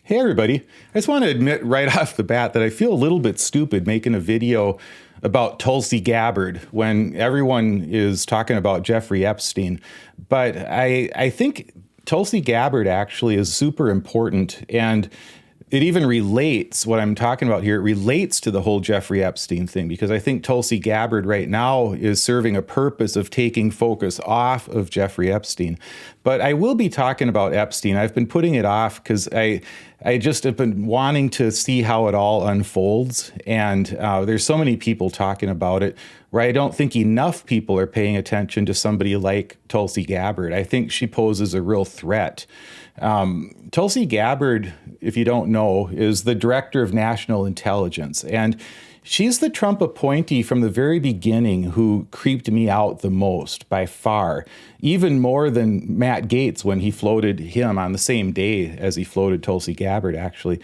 Hey everybody, I just want to admit right off the bat that I feel a little bit stupid making a video about Tulsi Gabbard when everyone is talking about Jeffrey Epstein. But I think Tulsi Gabbard actually is super important, and it even relates, what I'm talking about here, it relates to the whole Jeffrey Epstein thing, because I think Tulsi Gabbard right now is serving a purpose of taking focus off of Jeffrey Epstein. But I will be talking about Epstein. I've been putting it off because I just have been wanting to see how it all unfolds. And there's so many people talking about it where I don't think enough people are paying attention to somebody like Tulsi Gabbard. I think she poses a real threat. Tulsi Gabbard, if you don't know, is the director of national intelligence. And she's the Trump appointee from the very beginning who creeped me out the most by far, even more than Matt Gaetz when he floated him on the same day as he floated Tulsi Gabbard, actually.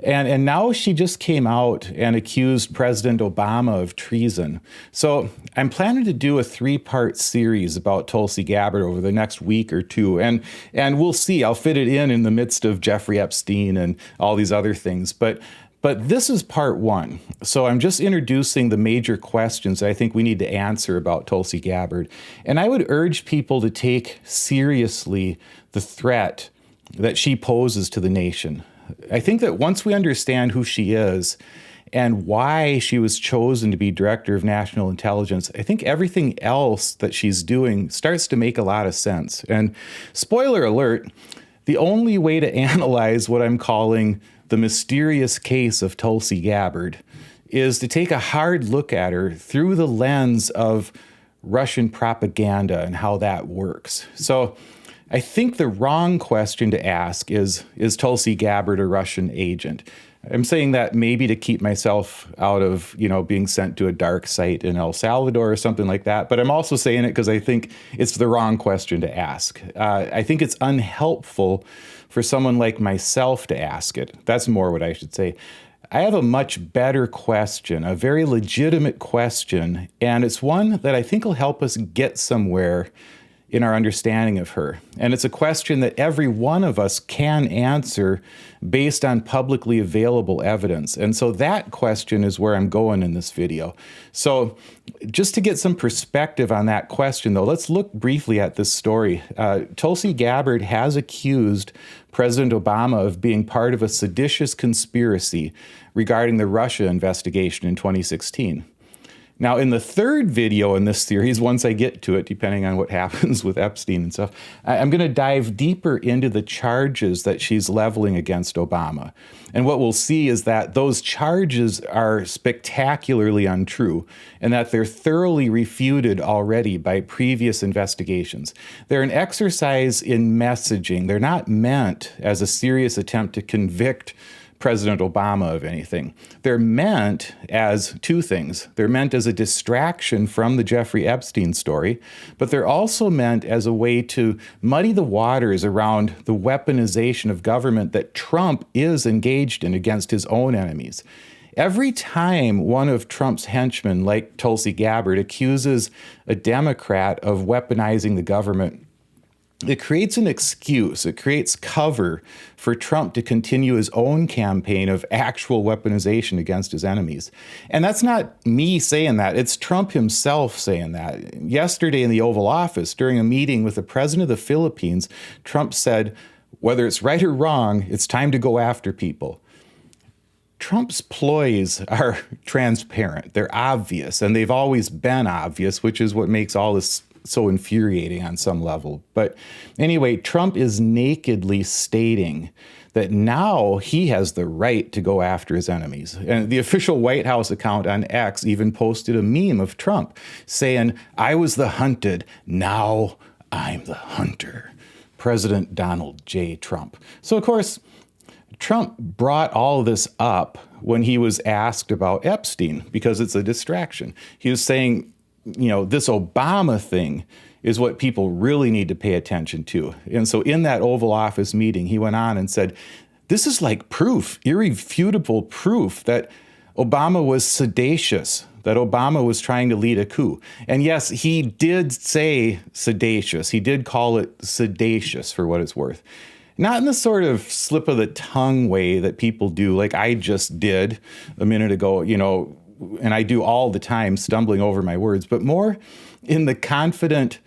And now she just came out and accused President Obama of treason. So I'm planning to do a 3-part series about Tulsi Gabbard over the next week or two. And we'll see. I'll fit it in the midst of Jeffrey Epstein and all these other things. But this is part 1. So I'm just introducing the major questions I think we need to answer about Tulsi Gabbard. And I would urge people to take seriously the threat that she poses to the nation. I think that once we understand who she is and why she was chosen to be Director of National Intelligence, I think everything else that she's doing starts to make a lot of sense. And spoiler alert, the only way to analyze what I'm calling the mysterious case of Tulsi Gabbard is to take a hard look at her through the lens of Russian propaganda and how that works. So I think the wrong question to ask is Tulsi Gabbard a Russian agent? I'm saying that maybe to keep myself out of, being sent to a dark site in El Salvador or something like that. But I'm also saying it because I think it's the wrong question to ask. I think it's unhelpful for someone like myself to ask it. That's more what I should say. I have a much better question, a very legitimate question, and it's one that I think will help us get somewhere in our understanding of her. And it's a question that every one of us can answer based on publicly available evidence. And so that question is where I'm going in this video. So just to get some perspective on that question, though, let's look briefly at this story. Tulsi Gabbard has accused President Obama of being part of a seditious conspiracy regarding the Russia investigation in 2016. Now, in the third video in this series, once I get to it, depending on what happens with Epstein and stuff, I'm going to dive deeper into the charges that she's leveling against Obama. And what we'll see is that those charges are spectacularly untrue and that they're thoroughly refuted already by previous investigations. They're an exercise in messaging. They're not meant as a serious attempt to convict President Obama of anything. They're meant as two things. They're meant as a distraction from the Jeffrey Epstein story, but they're also meant as a way to muddy the waters around the weaponization of government that Trump is engaged in against his own enemies. Every time one of Trump's henchmen, like Tulsi Gabbard, accuses a Democrat of weaponizing the government, it creates an excuse, it creates cover for Trump to continue his own campaign of actual weaponization against his enemies. And that's not me saying that, it's Trump himself saying that. Yesterday in the Oval Office, during a meeting with the president of the Philippines, Trump said, whether it's right or wrong, it's time to go after people. Trump's ploys are transparent, they're obvious, and they've always been obvious, which is what makes all this so infuriating on some level. But anyway, Trump is nakedly stating that now he has the right to go after his enemies. And the official White House account on X even posted a meme of Trump saying, "I was the hunted, now I'm the hunter." President Donald J. Trump. So of course, Trump brought all this up when he was asked about Epstein because it's a distraction. He was saying, this Obama thing is what people really need to pay attention to. And so in that Oval Office meeting, he went on and said, this is like proof, irrefutable proof that Obama was seditious, that Obama was trying to lead a coup. And yes, he did say seditious. He did call it seditious for what it's worth. not in the sort of slip of the tongue way that people do, like I just did a minute ago, and I do all the time, stumbling over my words, but more in the confident,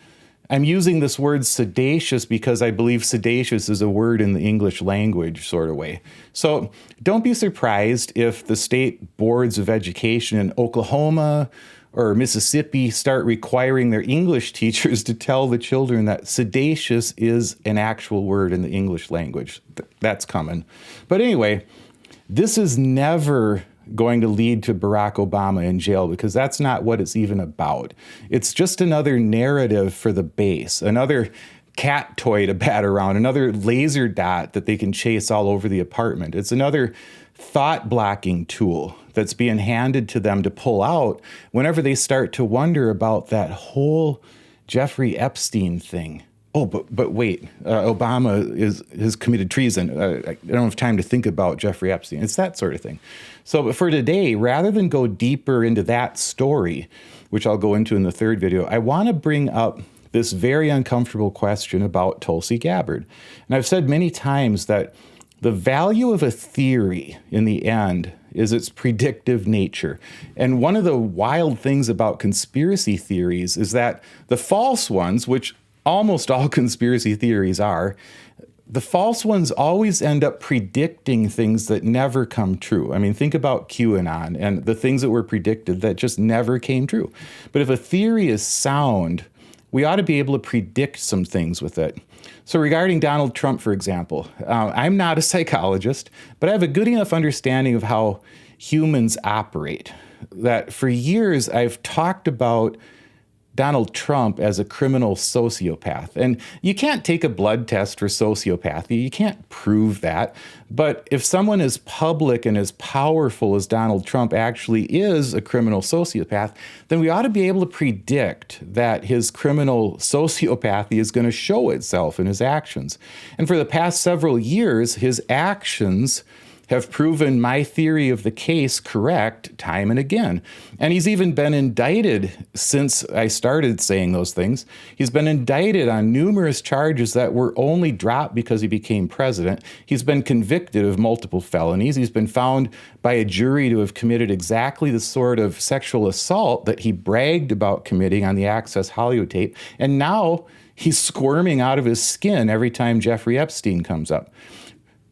I'm using this word sedacious because I believe sedacious is a word in the English language sort of way. So don't be surprised if the state boards of education in Oklahoma or Mississippi start requiring their English teachers to tell the children that sedacious is an actual word in the English language. That's coming. But anyway, this is never going to lead to Barack Obama in jail, because that's not what it's even about. It's just another narrative for the base, another cat toy to bat around, another laser dot that they can chase all over the apartment. It's another thought blocking tool that's being handed to them to pull out whenever they start to wonder about that whole Jeffrey Epstein thing. Oh, but wait, Obama has committed treason. I don't have time to think about Jeffrey Epstein. It's that sort of thing. So for today, rather than go deeper into that story, which I'll go into in the third video, I want to bring up this very uncomfortable question about Tulsi Gabbard. And I've said many times that the value of a theory in the end is its predictive nature. And one of the wild things about conspiracy theories is that the false ones, which almost all conspiracy theories are, the false ones always end up predicting things that never come true. I mean, think about QAnon and the things that were predicted that just never came true. But if a theory is sound, we ought to be able to predict some things with it. So regarding Donald Trump, for example, I'm not a psychologist, but I have a good enough understanding of how humans operate, that for years I've talked about Donald Trump as a criminal sociopath. And you can't take a blood test for sociopathy. You can't prove that. But if someone as public and as powerful as Donald Trump actually is a criminal sociopath, then we ought to be able to predict that his criminal sociopathy is going to show itself in his actions. And for the past several years, his actions have proven my theory of the case correct time and again. And he's even been indicted since I started saying those things. He's been indicted on numerous charges that were only dropped because he became president. He's been convicted of multiple felonies. He's been found by a jury to have committed exactly the sort of sexual assault that he bragged about committing on the Access Hollywood tape. And now he's squirming out of his skin every time Jeffrey Epstein comes up.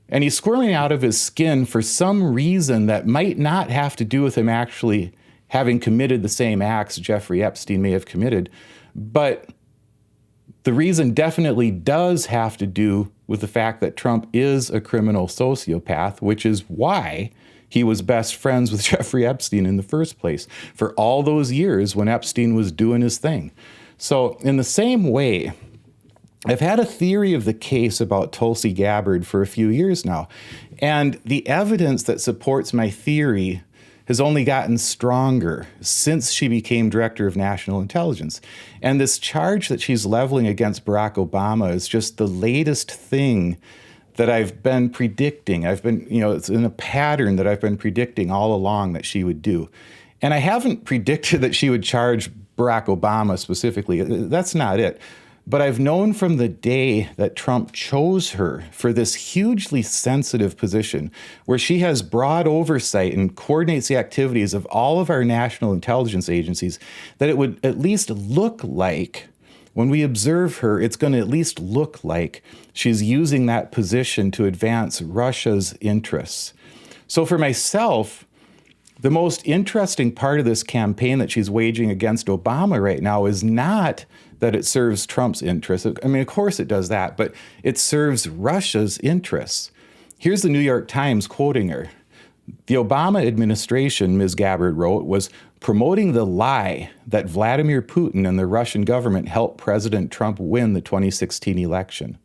And he's squirming out of his skin for some reason that might not have to do with him actually having committed the same acts Jeffrey Epstein may have committed. But the reason definitely does have to do with the fact that Trump is a criminal sociopath, which is why he was best friends with Jeffrey Epstein in the first place for all those years when Epstein was doing his thing. So in the same way, I've had a theory of the case about Tulsi Gabbard for a few years now, and the evidence that supports my theory has only gotten stronger since she became director of national intelligence. And this charge that she's leveling against Barack Obama is just the latest thing that I've been predicting. It's in a pattern that I've been predicting all along that she would do. And I haven't predicted that she would charge Barack Obama specifically. That's not it. But I've known from the day that Trump chose her for this hugely sensitive position where she has broad oversight and coordinates the activities of all of our national intelligence agencies that it would at least look like, when we observe her, it's going to at least look like she's using that position to advance Russia's interests. So for myself, the most interesting part of this campaign that she's waging against Obama right now is not that it serves Trump's interests. I mean, of course it does that, but it serves Russia's interests. Here's the New York Times quoting her. The Obama administration, Ms. Gabbard wrote, was promoting the lie that Vladimir Putin and the Russian government helped President Trump win the 2016 election.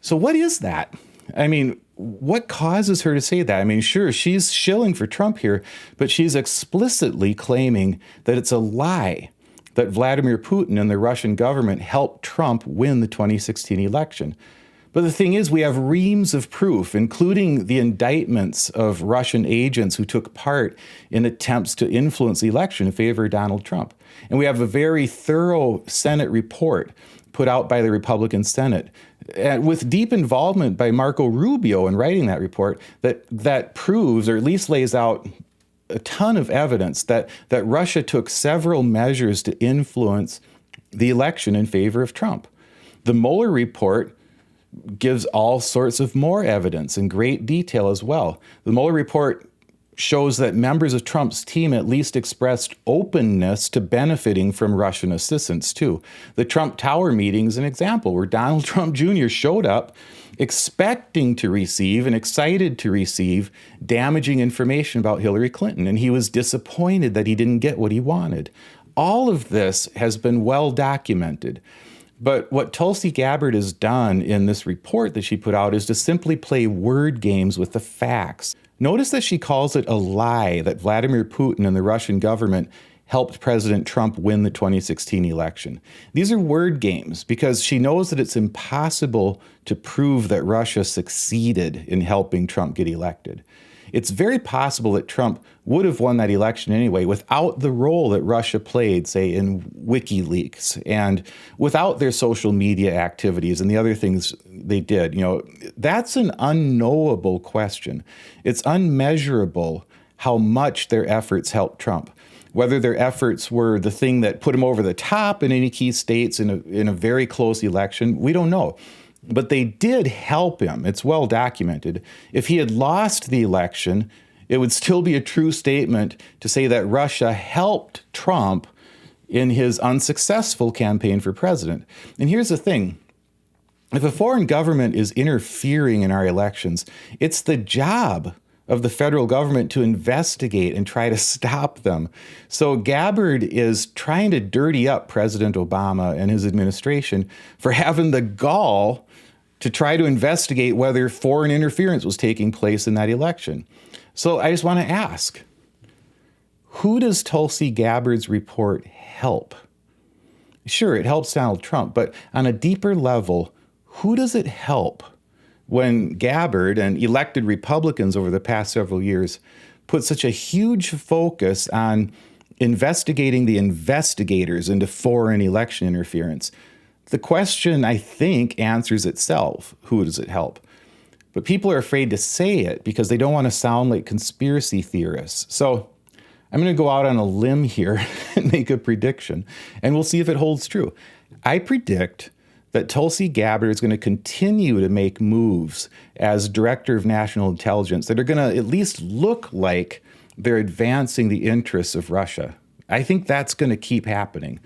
So what is that? I mean, what causes her to say that? I mean, sure, she's shilling for Trump here, but she's explicitly claiming that it's a lie that Vladimir Putin and the Russian government helped Trump win the 2016 election. But the thing is, we have reams of proof, including the indictments of Russian agents who took part in attempts to influence the election in favor of Donald Trump. And we have a very thorough Senate report put out by the Republican Senate with deep involvement by Marco Rubio in writing that report that proves, or at least lays out a ton of evidence that Russia took several measures to influence the election in favor of Trump. The Mueller report gives all sorts of more evidence in great detail as well. The Mueller report shows that members of Trump's team at least expressed openness to benefiting from Russian assistance too. The Trump Tower meeting is an example where Donald Trump Jr. showed up expecting to receive and excited to receive damaging information about Hillary Clinton, and he was disappointed that he didn't get what he wanted. All of this has been well documented. But what Tulsi Gabbard has done in this report that she put out is to simply play word games with the facts. Notice that she calls it a lie that Vladimir Putin and the Russian government helped President Trump win the 2016 election. These are word games because she knows that it's impossible to prove that Russia succeeded in helping Trump get elected. It's very possible that Trump would have won that election anyway without the role that Russia played, say, in WikiLeaks and without their social media activities and the other things they did. That's an unknowable question. It's unmeasurable how much their efforts helped Trump. Whether their efforts were the thing that put him over the top in any key states in a very close election, we don't know. But they did help him. It's well documented. If he had lost the election, it would still be a true statement to say that Russia helped Trump in his unsuccessful campaign for president. And here's the thing. If a foreign government is interfering in our elections, it's the job of the federal government to investigate and try to stop them. So Gabbard is trying to dirty up President Obama and his administration for having the gall to try to investigate whether foreign interference was taking place in that election. So I just want to ask, who does Tulsi Gabbard's report help? Sure, it helps Donald Trump, but on a deeper level, who does it help when Gabbard and elected Republicans over the past several years put such a huge focus on investigating the investigators into foreign election interference? The question, I think, answers itself. Who does it help? But people are afraid to say it because they don't want to sound like conspiracy theorists. So I'm going to go out on a limb here and make a prediction, and we'll see if it holds true. I predict that Tulsi Gabbard is going to continue to make moves as Director of National Intelligence that are going to at least look like they're advancing the interests of Russia. I think that's going to keep happening.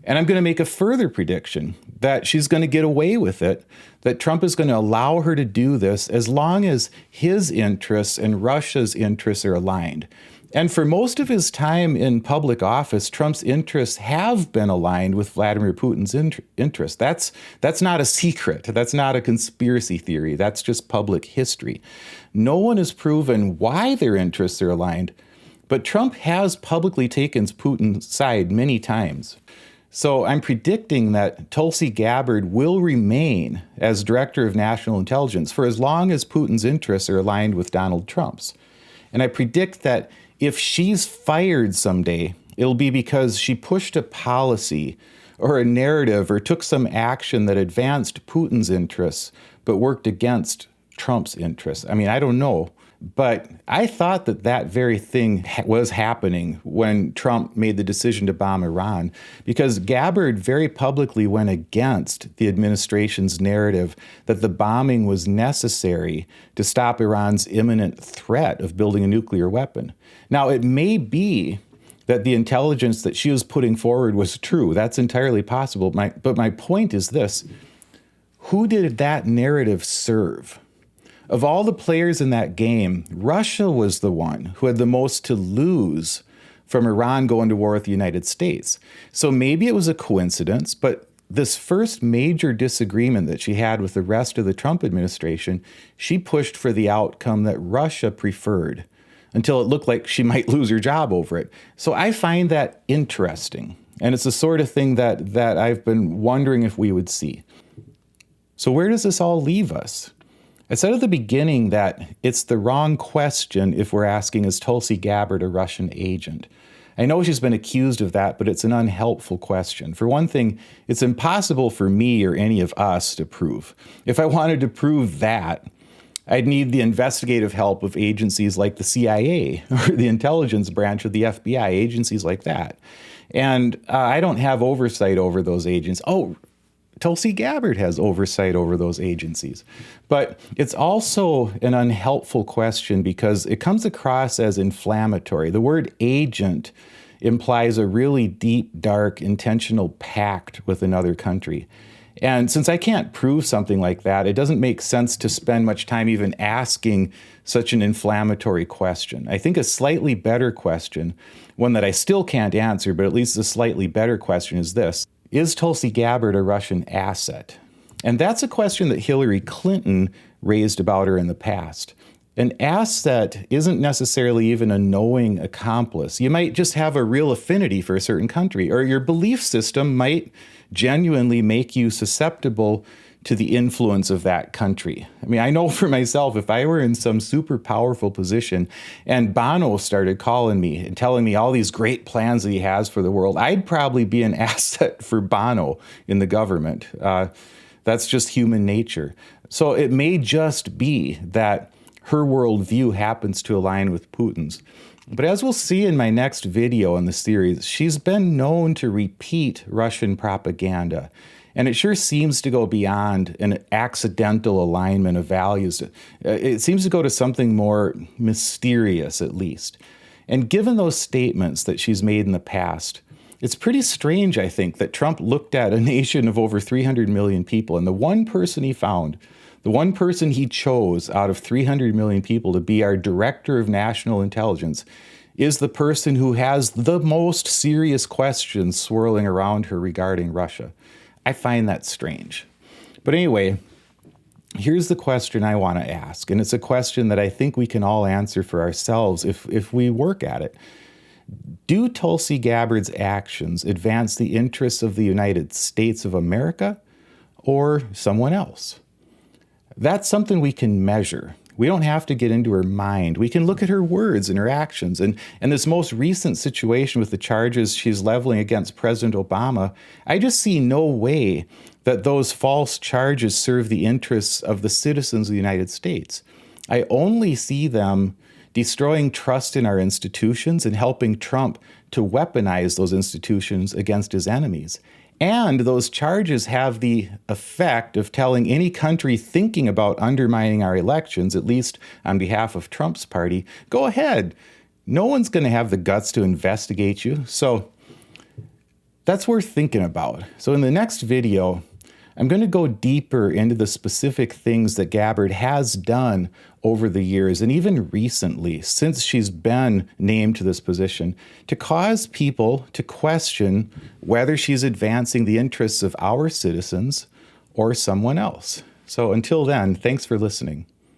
And I'm going to make a further prediction that she's going to get away with it, that Trump is going to allow her to do this as long as his interests and Russia's interests are aligned. And for most of his time in public office, Trump's interests have been aligned with Vladimir Putin's interests. That's not a secret. That's not a conspiracy theory. That's just public history. No one has proven why their interests are aligned, but Trump has publicly taken Putin's side many times. So I'm predicting that Tulsi Gabbard will remain as Director of National Intelligence for as long as Putin's interests are aligned with Donald Trump's. And I predict that if she's fired someday, it'll be because she pushed a policy or a narrative or took some action that advanced Putin's interests but worked against Trump's interests. I mean, I don't know. But I thought that very thing was happening when Trump made the decision to bomb Iran, because Gabbard very publicly went against the administration's narrative that the bombing was necessary to stop Iran's imminent threat of building a nuclear weapon. Now, it may be that the intelligence that she was putting forward was true. That's entirely possible. But my point is this: who did that narrative serve? Of all the players in that game, Russia was the one who had the most to lose from Iran going to war with the United States. So maybe it was a coincidence, but this first major disagreement that she had with the rest of the Trump administration, she pushed for the outcome that Russia preferred until it looked like she might lose her job over it. So I find that interesting. And it's the sort of thing that I've been wondering if we would see. So where does this all leave us? I said at the beginning that it's the wrong question if we're asking, is Tulsi Gabbard a Russian agent? I know she's been accused of that, but it's an unhelpful question. For one thing, it's impossible for me or any of us to prove. If I wanted to prove that, I'd need the investigative help of agencies like the CIA or the intelligence branch of the FBI, agencies like that. And I don't have oversight over those agencies. Oh, Tulsi Gabbard has oversight over those agencies. But it's also an unhelpful question because it comes across as inflammatory. The word agent implies a really deep, dark, intentional pact with another country. And since I can't prove something like that, it doesn't make sense to spend much time even asking such an inflammatory question. I think a slightly better question, one that I still can't answer, but at least a slightly better question is this. Is Tulsi Gabbard a Russian asset? And that's a question that Hillary Clinton raised about her in the past. An asset isn't necessarily even a knowing accomplice. You might just have a real affinity for a certain country, or your belief system might genuinely make you susceptible to the influence of that country. I mean, I know for myself, if I were in some super powerful position and Bono started calling me and telling me all these great plans that he has for the world, I'd probably be an asset for Bono in the government. That's just human nature. So it may just be that her worldview happens to align with Putin's. But as we'll see in my next video in the series, she's been known to repeat Russian propaganda. And it sure seems to go beyond an accidental alignment of values. It seems to go to something more mysterious, at least. And given those statements that she's made in the past, it's pretty strange, I think, that Trump looked at a nation of over 300 million people, and the one person he found, the one person he chose out of 300 million people to be our director of national intelligence, is the person who has the most serious questions swirling around her regarding Russia. I find that strange. But anyway, here's the question I want to ask, and it's a question that I think we can all answer for ourselves if we work at it. Do Tulsi Gabbard's actions advance the interests of the United States of America or someone else? That's something we can measure. We don't have to get into her mind. We can look at her words and her actions. And this most recent situation with the charges she's leveling against President Obama, I just see no way that those false charges serve the interests of the citizens of the United States. I only see them destroying trust in our institutions and helping Trump to weaponize those institutions against his enemies. And those charges have the effect of telling any country thinking about undermining our elections, at least on behalf of Trump's party, go ahead. No one's going to have the guts to investigate you. So that's worth thinking about. So in the next video, I'm going to go deeper into the specific things that Gabbard has done over the years, and even recently, since she's been named to this position, to cause people to question whether she's advancing the interests of our citizens or someone else. So until then, thanks for listening.